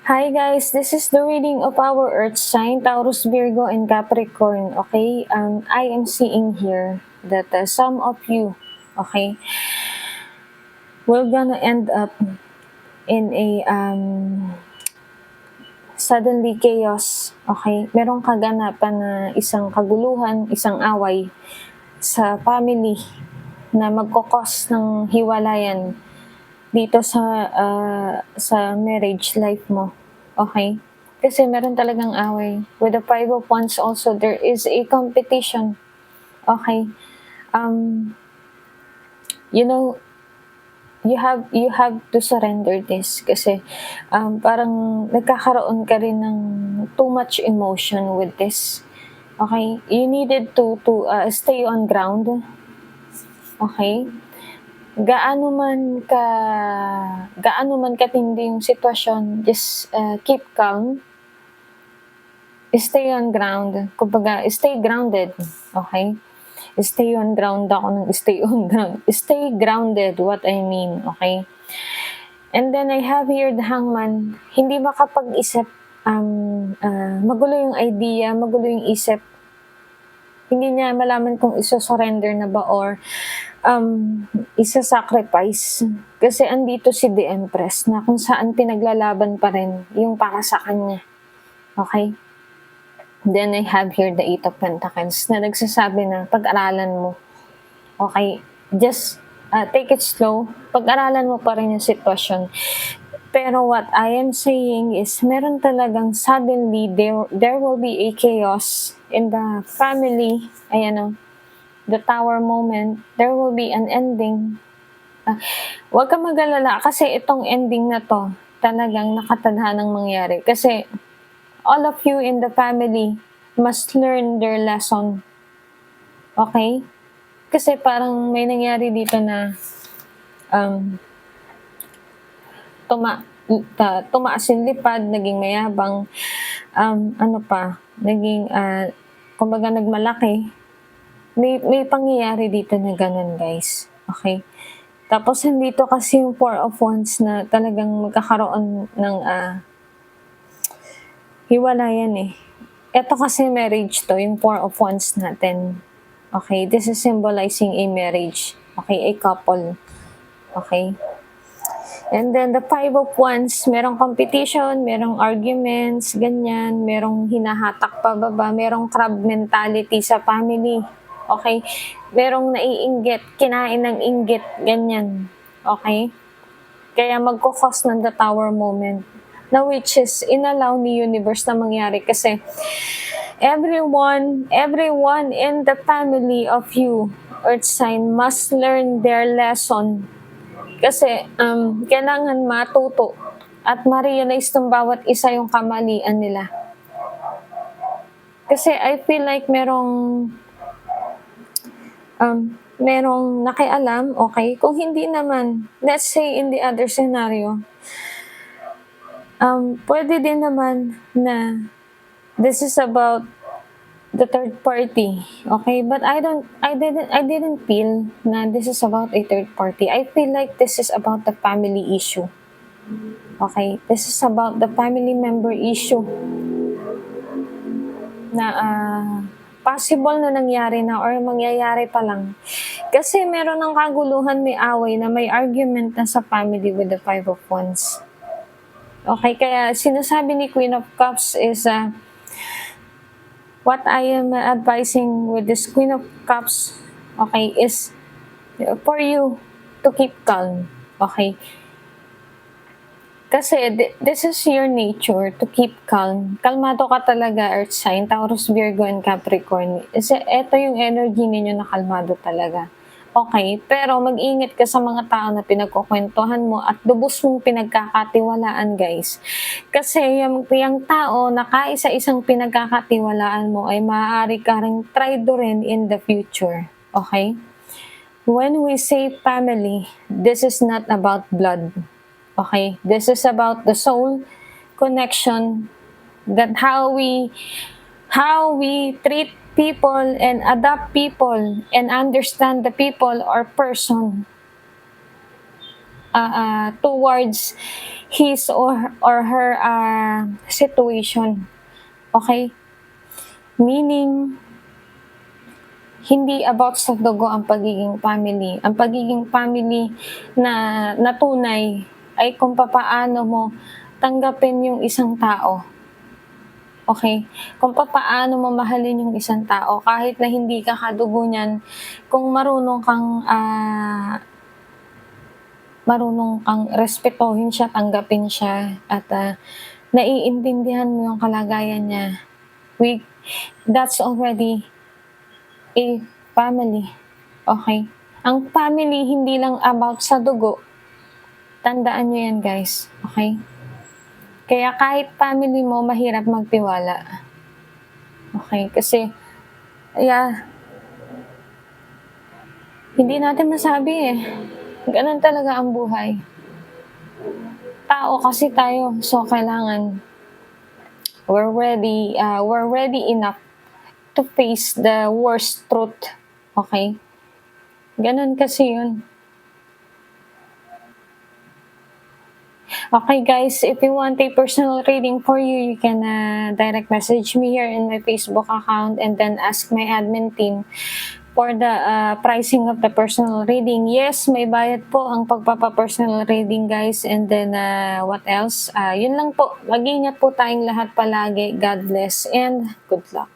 Hi guys, this is the reading of our Earth sign, Taurus, Virgo, and Capricorn. Okay, I am seeing here that some of you, okay, we're gonna end up in a suddenly chaos. Okay, merong kaganapan na isang kaguluhan, isang away sa family na magkokos ng hiwalayan dito sa marriage life mo. Okay? Kasi meron talagang away. With the Five of Wands also, there is a competition. Okay? Um, you know, you have to surrender this kasi parang nagkakaroon ka rin ng too much emotion with this. Okay? You needed to stay on ground. Okay? Gaano man ka gaano man katindi yung sitwasyon, just keep calm, stay on ground, kumbaga stay grounded, okay? Stay on ground ako ng stay on ground. Stay grounded, what I mean, okay? And then I have here the Hangman, hindi makapag-isip, magulo yung idea, magulo yung isip, hindi niya malaman kung iso-surrender na ba or isa-sacrifice. Kasi andito si The Empress na kung saan pinaglalaban pa rin yung para sa kanya. Okay? Then I have here the Eight of Pentacles na nagsasabi na pag-aralan mo. Okay? Just take it slow. Pag-aralan mo pa rin yung sitwasyon. Pero what I am saying is meron talagang suddenly there will be a chaos in the family. Ayan o. The tower moment, there will be an ending. Huwag kang mag-alala kasi itong ending na to talagang nakatadhanang mangyari. Kasi all of you in the family must learn their lesson. Okay? Kasi parang may nangyari dito na tumaas yung lipad, naging mayabang, naging, kumbaga nagmalaki. May pangyayari dito na ganun, guys. Okay? Tapos nandito kasi yung Four of Wands na talagang magkakaroon ng hiwalayan eh. Ito kasi marriage to, yung Four of Wands natin. Okay? This is symbolizing a marriage. Okay? A couple. Okay? And then the Five of Wands, merong competition, merong arguments, ganyan, merong hinahatak pababa, merong crab mentality sa family. Okay? Merong naiinggit, kinain ng inggit, ganyan. Okay? Kaya magkukos ng the tower moment na which is inallow ni universe na mangyari kasi everyone in the family of you, earth sign, must learn their lesson. Kasi kailangan matuto at ma-realize ng bawat isa yung kamalian nila. Kasi I feel like merong nakialam, okay? Kung hindi naman, let's say in the other scenario, pwede din naman na this is about the third party, okay? But I didn't feel na this is about a third party. I feel like this is about the family issue. Okay? This is about the family member issue na possible na nangyari na or mangyayari pa lang. Kasi meron ng kaguluhan, may away na may argument na sa family with the Five of Wands. Okay, kaya sinasabi ni Queen of Cups is what I am advising with this Queen of Cups, okay, is for you to keep calm. Okay? Kasi this is your nature, to keep calm. Kalmado ka talaga, Earth sign, Taurus, Virgo, and Capricorn. Kasi ito yung energy ninyo na kalmado talaga. Okay, pero mag-ingat ka sa mga tao na pinagkukwentuhan mo at lubos mong pinagkakatiwalaan, guys. Kasi yung tao na kaisa-isang pinagkakatiwalaan mo ay maaari ka ring traidorin in the future. Okay? When we say family, this is not about blood. Okay? This is about the soul connection, that how we treat people and adapt people and understand the people or person. towards his or her situation. Okay? Meaning, hindi about sa dugo ang pagiging family. Ang pagiging family na tunay ay kung papaano mo tanggapin yung isang tao. Okay? Kung papaano mo mahalin yung isang tao kahit na hindi ka kadugo niyan, kung marunong kang respetuhin siya, tanggapin siya, at naiintindihan mo yung kalagayan niya, that's already a family. Okay? Ang family hindi lang about sa dugo. Tandaan nyo yan, guys. Okay? Kaya kahit family mo, mahirap magtiwala. Okay? Kasi, hindi natin masabi eh. Ganun talaga ang buhay. Tao kasi tayo, so kailangan we're ready enough to face the worst truth. Okay? Ganun kasi yun. Okay guys, if you want a personal reading for you, you can direct message me here in my Facebook account and then ask my admin team for the pricing of the personal reading. Yes, may bayad po ang pagpapa-personal reading guys. And then what else? Yun lang po. Mag-ingat po tayong lahat palagi. God bless and good luck.